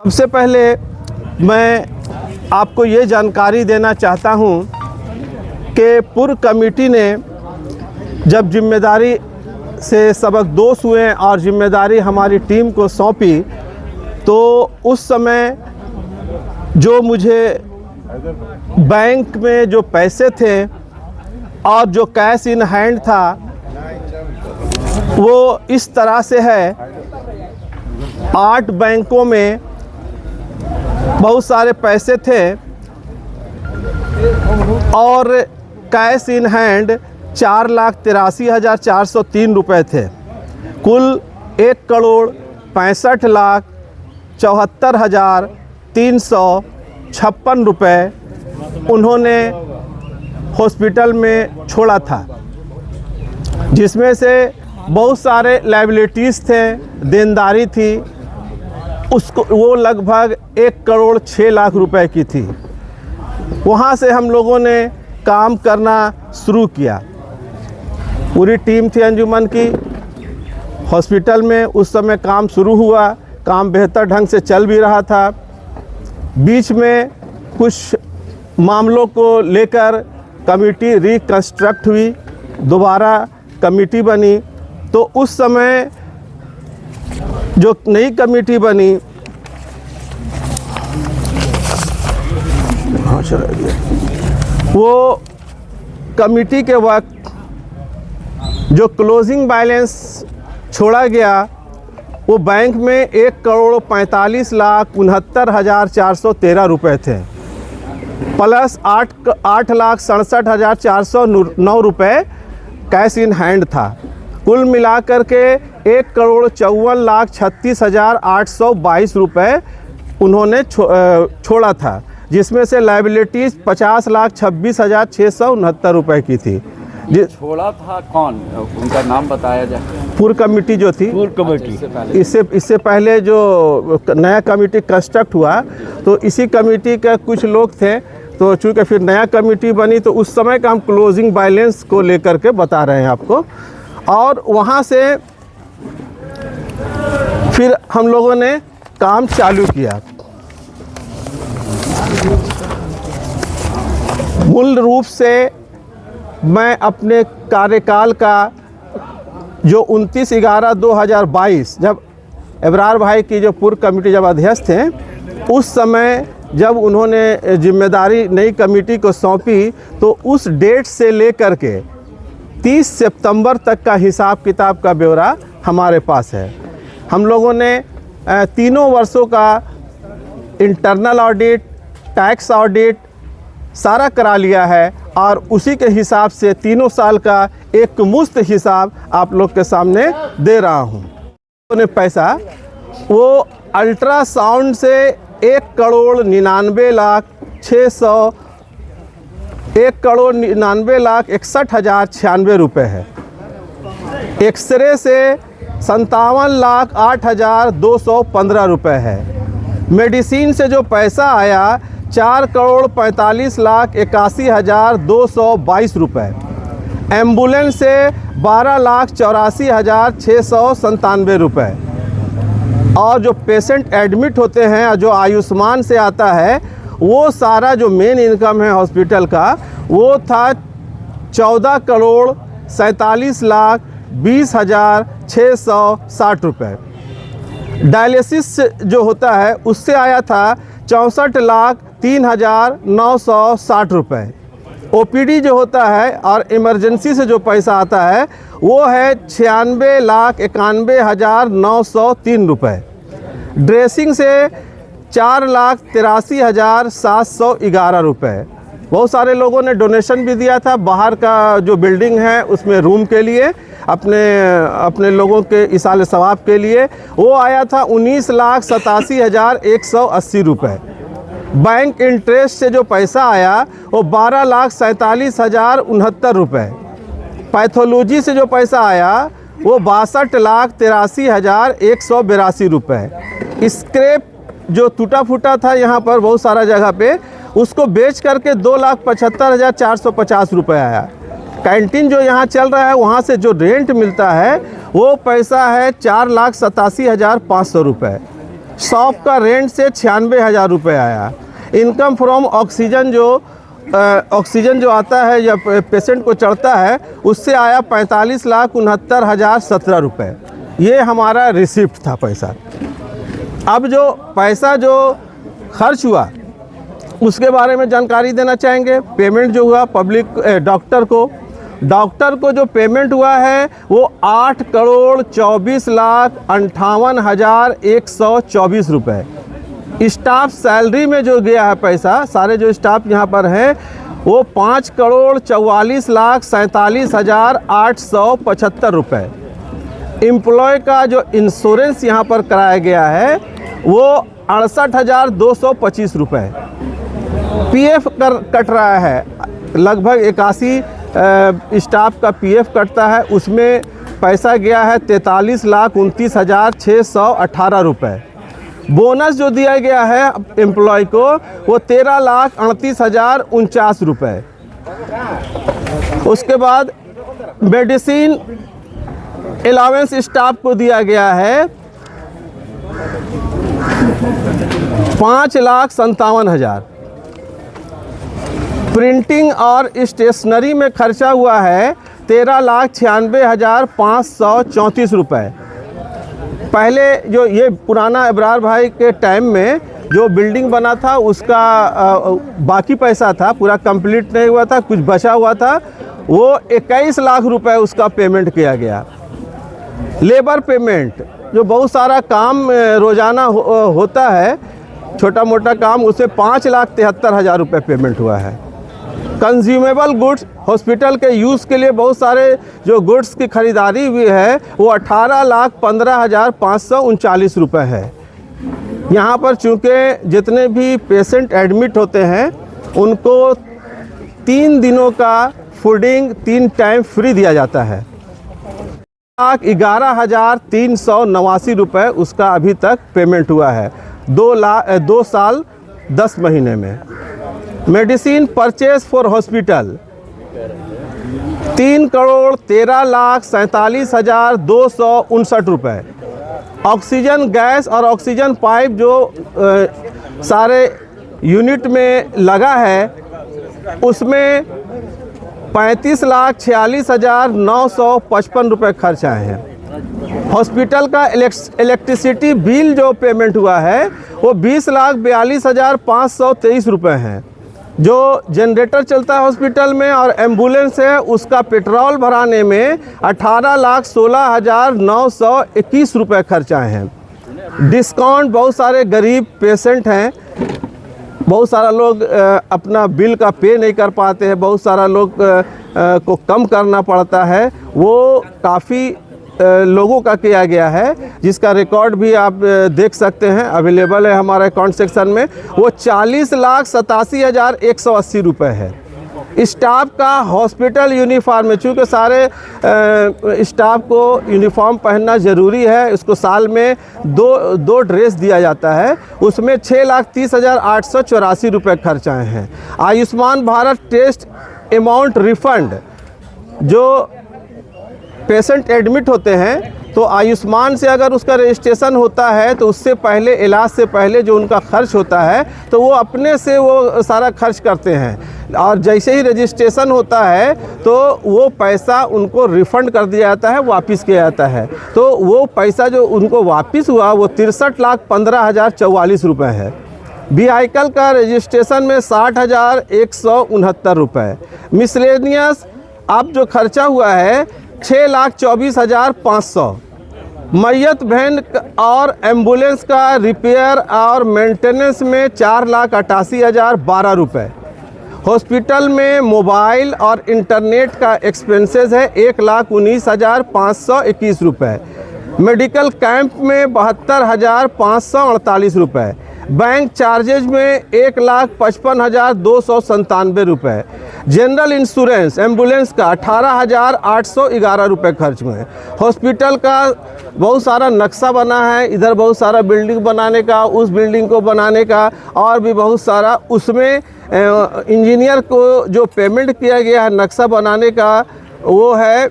सबसे पहले मैं आपको ये जानकारी देना चाहता हूँ कि पूर्व कमेटी ने जब जिम्मेदारी से सबकदोश हुए और जिम्मेदारी हमारी टीम को सौंपी, तो उस समय जो मुझे बैंक में जो पैसे थे और जो कैश इन हैंड था वो इस तरह से है। 8 बैंकों में बहुत सारे पैसे थे और कैश इन हैंड 4,83,403 रुपये थे। कुल 1,65,74,356 रुपये उन्होंने हॉस्पिटल में छोड़ा था, जिसमें से बहुत सारे लायबिलिटीज़ थे, देनदारी थी, उसको वो लगभग 1,06,00,000 रुपए की थी। वहाँ से हम लोगों ने काम करना शुरू किया। पूरी टीम थी अंजुमन की हॉस्पिटल में। उस समय काम शुरू हुआ, काम बेहतर ढंग से चल भी रहा था। बीच में कुछ मामलों को लेकर कमेटी रिकंस्ट्रक्ट हुई, दोबारा कमेटी बनी। तो उस समय जो नई कमेटी बनी, वो कमेटी के वक्त जो क्लोजिंग बैलेंस छोड़ा गया वो बैंक में 1,45,69,413 रुपये थे, प्लस 8,67,409 रुपये कैश इन हैंड था। कुल मिलाकर के 1,54,36,822 रुपये उन्होंने छोड़ा था, जिसमें से लायबिलिटीज़ 50,26,669 रुपये की थी। छोड़ा था कौन, उनका नाम बताया जाए? पूर्व कमेटी जो थी, पूर्व कमेटी। इससे पहले जो नया कमेटी कंस्ट्रक्ट हुआ तो इसी कमेटी के कुछ लोग थे। तो चूँकि फिर नया कमेटी बनी तो उस समय का हम क्लोजिंग बैलेंस को लेकर के बता रहे हैं आपको। और वहाँ से फिर हम लोगों ने काम चालू किया। मूल रूप से मैं अपने कार्यकाल का जो 29/11/2022 जब एबरार भाई की जो पूर्व कमेटी जब अध्यक्ष थे, उस समय जब उन्होंने जिम्मेदारी नई कमेटी को सौंपी तो उस डेट से लेकर के 30 सितंबर तक का हिसाब किताब का ब्यौरा हमारे पास है। हम लोगों ने तीनों वर्षों का इंटरनल ऑडिट, टैक्स ऑडिट सारा करा लिया है और उसी के हिसाब से तीनों साल का एक मुश्त हिसाब आप लोग के सामने दे रहा हूँ। उन्होंने पैसा वो अल्ट्रासाउंड से 1,99,61,96 रुपये है। एक्सरे से 57,08,215 रुपये है। मेडिसिन से जो पैसा आया 4,45,81,222 रुपये। एम्बुलेंस से 12,84,697 रुपये। और जो पेशेंट एडमिट होते हैं और जो आयुष्मान से आता है, वो सारा जो मेन इनकम है हॉस्पिटल का वो था 14,47,20,660 रुपये। डायलिसिस जो होता है उससे आया था 64,03,960 रुपये। ओपीडी जो होता है और इमरजेंसी से जो पैसा आता है वो है 96,91,903 रुपये। ड्रेसिंग से 4,83,711 रुपये। बहुत सारे लोगों ने डोनेशन भी दिया था। बाहर का जो बिल्डिंग है उसमें रूम के लिए अपने लोगों के इसाल सवाब के लिए वो आया था 19,87,180 रुपये। बैंक इंटरेस्ट से जो पैसा आया वो 12,47,069 रुपये। पैथोलॉजी से जो पैसा आया वो 62,83,182 रुपये। स्क्रैप जो टूटा फूटा था यहाँ पर बहुत सारा जगह पे, उसको बेच करके 2,75,450 रुपये आया। कैंटीन जो यहाँ चल रहा है वहाँ से जो रेंट मिलता है वो पैसा है 4,87,500 रुपये। शॉप का रेंट से 96,000 रुपये आया। इनकम फ्रॉम ऑक्सीजन जो आता है जब पेशेंट को चढ़ता है उससे आया 45,69,017 रुपये। ये हमारा रिसिप्ट था पैसा। अब जो पैसा जो खर्च हुआ उसके बारे में जानकारी देना चाहेंगे। पेमेंट जो हुआ पब्लिक डॉक्टर को जो पेमेंट हुआ है वो 8,24,58,124 रुपये। स्टाफ सैलरी में जो गया है पैसा, सारे जो स्टाफ यहाँ पर हैं वो 5,44,47,875 रुपये। एम्प्लॉय का जो इंश्योरेंस यहाँ पर कराया गया है वो 68,225 रुपये। पीएफ कट रहा है, लगभग 81 स्टाफ का पीएफ कटता है, उसमें पैसा गया है 43,29,618 रुपये। बोनस जो दिया गया है एम्प्लॉय को वो 13,38,049 रुपये। उसके बाद मेडिसिन अलाउंस स्टाफ को दिया गया है 5,57,000। प्रिंटिंग और स्टेशनरी में खर्चा हुआ है 13,96,534 रुपये। पहले जो ये पुराना इब्रार भाई के टाइम में जो बिल्डिंग बना था उसका बाकी पैसा था, पूरा कंप्लीट नहीं हुआ था, कुछ बचा हुआ था, वो 21 लाख रुपए उसका पेमेंट किया गया। लेबर पेमेंट जो बहुत सारा काम रोज़ाना होता है, छोटा मोटा काम, उससे 5,73,000 रुपये पेमेंट हुआ है। कंज्यूमेबल गुड्स हॉस्पिटल के यूज़ के लिए बहुत सारे जो गुड्स की खरीदारी हुई है वो 18,15,539 रुपये है। यहाँ पर चूँकि जितने भी पेशेंट एडमिट होते हैं उनको 3 दिनों का फूडिंग 3 टाइम फ्री दिया जाता है। 11,389 रुपये उसका अभी तक पेमेंट हुआ है 2 साल 10 महीने में। मेडिसिन परचेज फॉर हॉस्पिटल 3,13,47,259 रुपये। ऑक्सीजन गैस और ऑक्सीजन पाइप जो सारे यूनिट में लगा है उसमें 35,46,955 रुपये खर्च आए हैं। हॉस्पिटल का इलेक्ट्रिसिटी बिल जो पेमेंट हुआ है वो 20,42,523 रुपये हैं। जो जनरेटर चलता है हॉस्पिटल में और एम्बुलेंस है उसका पेट्रोल भराने में 18,16,921 रुपये खर्च आए हैं। डिस्काउंट बहुत सारे गरीब पेशेंट हैं, बहुत सारा लोग अपना बिल का पे नहीं कर पाते हैं, बहुत सारा लोग को कम करना पड़ता है, वो काफ़ी लोगों का किया गया है जिसका रिकॉर्ड भी आप देख सकते हैं, अवेलेबल है हमारे अकाउंट सेक्शन में। वो 40,87,180 रुपये है। स्टाफ का हॉस्पिटल यूनिफॉर्म में, चूँकि सारे स्टाफ को यूनिफॉर्म पहनना ज़रूरी है, उसको साल में दो ड्रेस दिया जाता है, उसमें 6,30,884 रुपये खर्च आए हैं। Ayushman Bharat test amount refund, जो पेशेंट एडमिट होते हैं तो आयुष्मान से अगर उसका रजिस्ट्रेशन होता है तो उससे पहले, इलाज से पहले जो उनका खर्च होता है तो वो अपने से वो सारा खर्च करते हैं, और जैसे ही रजिस्ट्रेशन होता है तो वो पैसा उनको रिफ़ंड कर दिया जाता है, वापस किया जाता है। तो वो पैसा जो उनको वापस हुआ वो 63,15,044 रुपये है। व्हीकल का रजिस्ट्रेशन में 60,169 रुपये। मिसलेनियस अब जो खर्चा हुआ है 6,24,500। मैयत वैन और एम्बुलेंस का रिपेयर और मेंटेनेंस में 4,88,012 रुपये। हॉस्पिटल में मोबाइल और इंटरनेट का एक्सपेंसेस है 1,19,521 रुपये। मेडिकल कैंप में 72,548 रुपये। बैंक चार्जेज में 1,55,297 रुपये। जनरल इंश्योरेंस एम्बुलेंस का 18,811 रुपये खर्च हुए। हॉस्पिटल का बहुत सारा नक्शा बना है, इधर बहुत सारा बिल्डिंग बनाने का, उस बिल्डिंग को बनाने का, और भी बहुत सारा, उसमें इंजीनियर को जो पेमेंट किया गया है नक्शा बनाने का वो है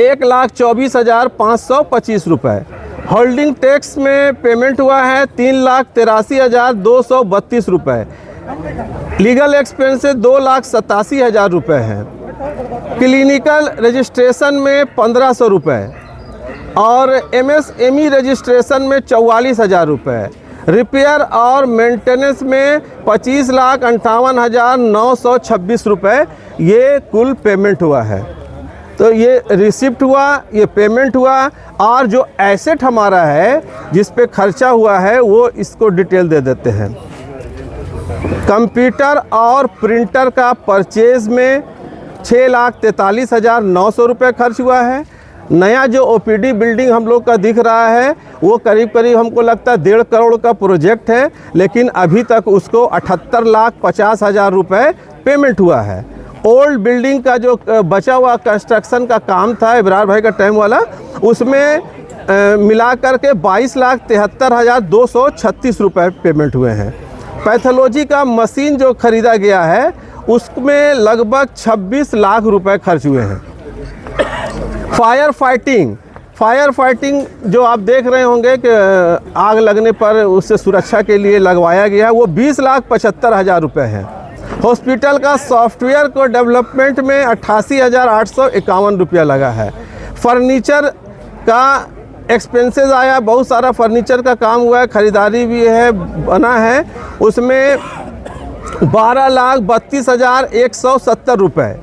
1,24,525 रुपये। होल्डिंग टैक्स में पेमेंट हुआ है 3,83,232 रुपये। लीगल एक्सपेंसेस 2,87,000 रुपये हैं। क्लिनिकल रजिस्ट्रेशन में 1,500 रुपये और MSME रजिस्ट्रेशन में 44,000 रुपये। रिपेयर और मेंटेनेंस में 25,58,926 रुपये ये कुल पेमेंट हुआ है। तो ये रिसिप्ट हुआ, ये पेमेंट हुआ, और जो एसेट हमारा है जिस पे खर्चा हुआ है वो इसको डिटेल दे देते हैं। कंप्यूटर और प्रिंटर का परचेज में 6,43,900 रुपये खर्च हुआ है। नया जो OPD बिल्डिंग हम लोग का दिख रहा है वो करीब करीब हमको लगता है 1.5 करोड़ का प्रोजेक्ट है, लेकिन अभी तक उसको 78,50,000 रुपये पेमेंट हुआ है। ओल्ड बिल्डिंग का जो बचा हुआ कंस्ट्रक्शन का काम था इब्रार भाई का टाइम वाला, उसमें मिला करके 22,73,236 रुपये पेमेंट हुए हैं। पैथोलॉजी का मशीन जो ख़रीदा गया है उसमें लगभग 26 लाख रुपए खर्च हुए हैं। फायर फाइटिंग जो आप देख रहे होंगे कि आग लगने पर उससे सुरक्षा के लिए लगवाया गया है, वो 20,75,000 रुपये है। हॉस्पिटल का सॉफ्टवेयर को डेवलपमेंट में 88,851 रुपया लगा है। फर्नीचर का एक्सपेंसेस आया, बहुत सारा फर्नीचर का काम हुआ है, ख़रीदारी भी है, बना है, उसमें 12,32,170 रुपये।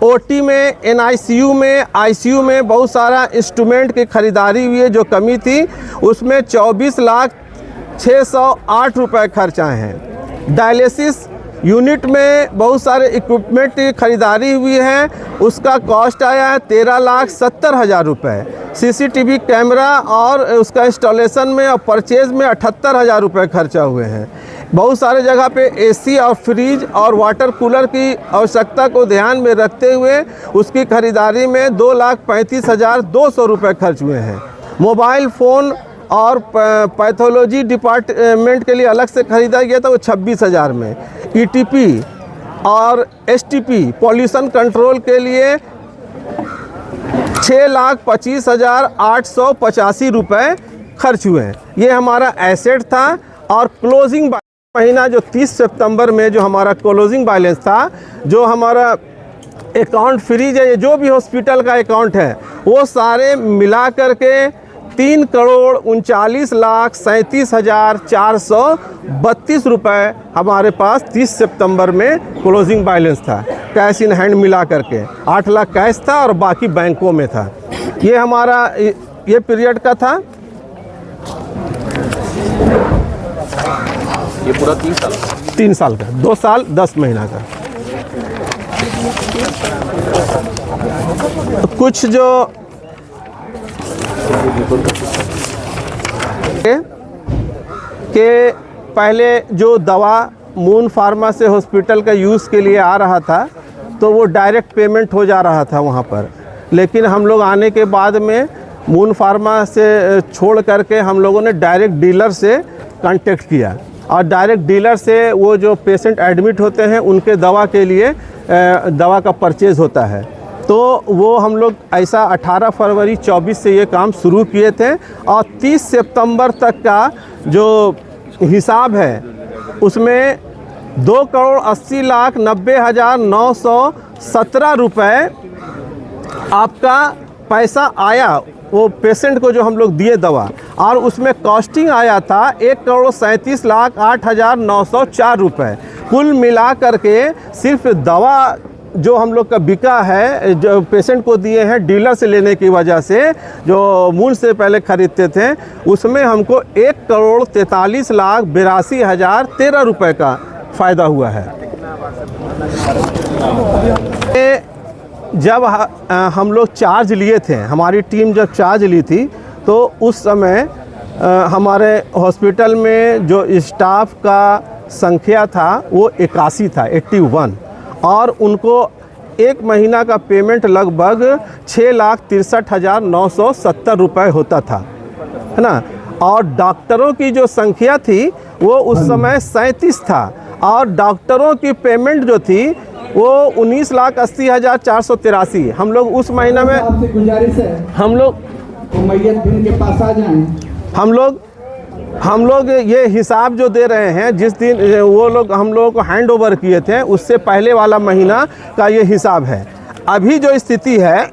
OT में, NICU में, ICU में बहुत सारा इंस्ट्रूमेंट की ख़रीदारी हुई है, जो कमी थी उसमें 24,608 रुपये खर्च आए हैं। डायलिसिस यूनिट में बहुत सारे इक्विपमेंट की ख़रीदारी हुई है, उसका कॉस्ट आया है 13,70,000 रुपये। CCTV कैमरा और उसका इंस्टॉलेशन में और परचेज़ में 78,000 रुपये खर्चा हुए हैं। बहुत सारे जगह पे AC और फ्रिज और वाटर कूलर की आवश्यकता को ध्यान में रखते हुए उसकी खरीदारी में 2,35,200 रुपये खर्च हुए हैं। मोबाइल फ़ोन और पैथोलॉजी डिपार्टमेंट के लिए अलग से ख़रीदा गया था, वो 26,000 में। ETP और STP पॉल्यूशन कंट्रोल के लिए 6,25,885 रुपये खर्च हुए हैं। ये हमारा एसेट था। और क्लोजिंग महीना जो 30 सितंबर में जो हमारा क्लोजिंग बैलेंस था, जो हमारा अकाउंट फ्रीज है, जो भी हॉस्पिटल का अकाउंट है, वो सारे मिला करके 3,39,37,432 रुपये हमारे पास 30 सितंबर में क्लोजिंग बैलेंस था। कैश इन हैंड मिला करके 8 लाख कैश था और बाकी बैंकों में था। ये हमारा ये पीरियड का था। ये पूरा 3 साल का, 2 साल 10 महीना का। कुछ जो के पहले जो दवा मून फार्मा से हॉस्पिटल का यूज़ के लिए आ रहा था तो वो डायरेक्ट पेमेंट हो जा रहा था वहाँ पर, लेकिन हम लोग आने के बाद में मून फार्मा से छोड़ करके हम लोगों ने डायरेक्ट डीलर से कांटेक्ट किया और डायरेक्ट डीलर से वो जो पेशेंट एडमिट होते हैं उनके दवा के लिए दवा का परचेज़ होता है। तो वो हम लोग ऐसा 18 फरवरी 24 से ये काम शुरू किए थे और 30 सितंबर तक का जो हिसाब है उसमें 2,80,90,917 रुपये आपका पैसा आया, वो पेशेंट को जो हम लोग दिए दवा, और उसमें कॉस्टिंग आया था 1,37,08,904 रुपये। कुल मिला करके सिर्फ दवा जो हम लोग का बिका है, जो पेशेंट को दिए हैं डीलर से लेने की वजह से, जो मूल से पहले ख़रीदते थे, उसमें हमको 1,43,82,013 रुपये का फ़ायदा हुआ है। जब हम लोग चार्ज लिए थे, हमारी टीम जब चार्ज ली थी, तो उस समय हमारे हॉस्पिटल में जो स्टाफ का संख्या था वो 81 था, 81, और उनको एक महीना का पेमेंट लगभग 6,63,970 रुपये होता था, है ना। और डॉक्टरों की जो संख्या थी वो उस समय 37 था, और डॉक्टरों की पेमेंट जो थी वो 19,80,483। हम लोग उस महीना में तो मैयत भी उनके पास आ जाएं। हम लोग ये हिसाब जो दे रहे हैं, जिस दिन वो लोग हम लोगों को हैंड ओवर किए थे उससे पहले वाला महीना का ये हिसाब है। अभी जो स्थिति है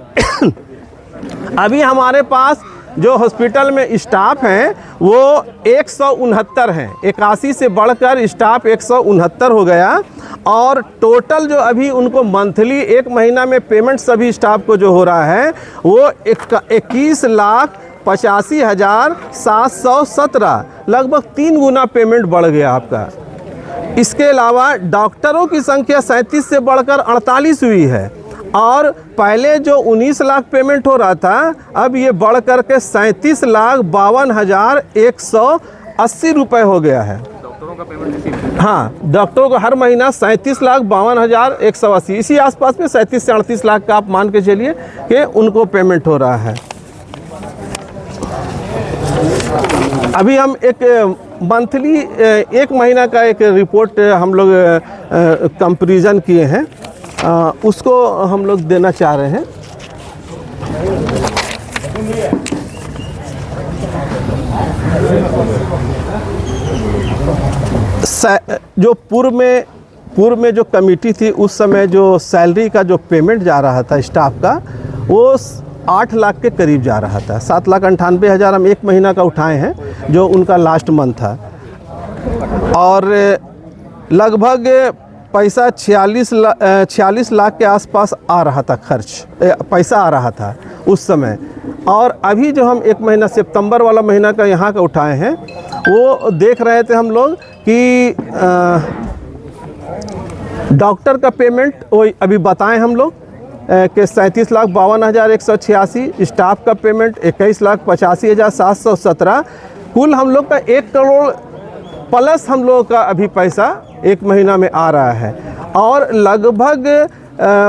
अभी हमारे पास जो हॉस्पिटल में स्टाफ हैं वो 169 हैं, 81 से बढ़कर स्टाफ 169 हो गया। और टोटल जो अभी उनको मंथली एक महीना में पेमेंट सभी स्टाफ को जो हो रहा है वो 21,85,717, लगभग 3 गुना पेमेंट बढ़ गया आपका। इसके अलावा डॉक्टरों की संख्या 37 से बढ़कर 48 हुई है। और पहले जो 19 लाख पेमेंट हो रहा था अब ये बढ़ करके 37,52,180 रुपये हो गया है। डॉक्टरों का पेमेंट हाँ, डॉक्टरों को हर महीना 37,52,180, इसी आसपास में 37 से 38 लाख का आप मान के चलिए कि उनको पेमेंट हो रहा है। अभी हम एक मंथली एक महीना का एक रिपोर्ट हम लोग कंपैरिजन किए हैं, उसको हम लोग देना चाह रहे हैं। जो पूर्व में जो कमेटी थी उस समय जो सैलरी का जो पेमेंट जा रहा था स्टाफ का वो 8 लाख के करीब जा रहा था। 7,98,000 हम एक महीना का उठाए हैं जो उनका लास्ट मंथ था। और लगभग पैसा 46 लाख के आसपास आ रहा था, पैसा आ रहा था उस समय। और अभी जो हम एक महीना सितंबर वाला महीना का यहाँ का उठाए हैं वो देख रहे थे हम लोग कि डॉक्टर का पेमेंट वो अभी बताएं हम लोग कि 37,52,186, स्टाफ का पेमेंट 21,85,717, कुल हम लोग का 1 करोड़ प्लस हम लोग का अभी पैसा एक महीना में आ रहा है। और लगभग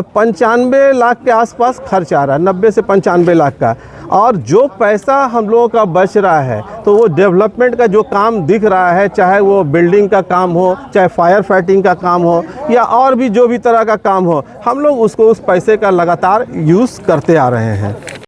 95 लाख के आसपास खर्च आ रहा है, 90 से 95 लाख का। और जो पैसा हम लोगों का बच रहा है तो वो डेवलपमेंट का जो काम दिख रहा है, चाहे वो बिल्डिंग का काम हो, चाहे फायर फाइटिंग का काम हो, या और भी जो भी तरह का काम हो, हम लोग उसको उस पैसे का लगातार यूज़ करते आ रहे हैं।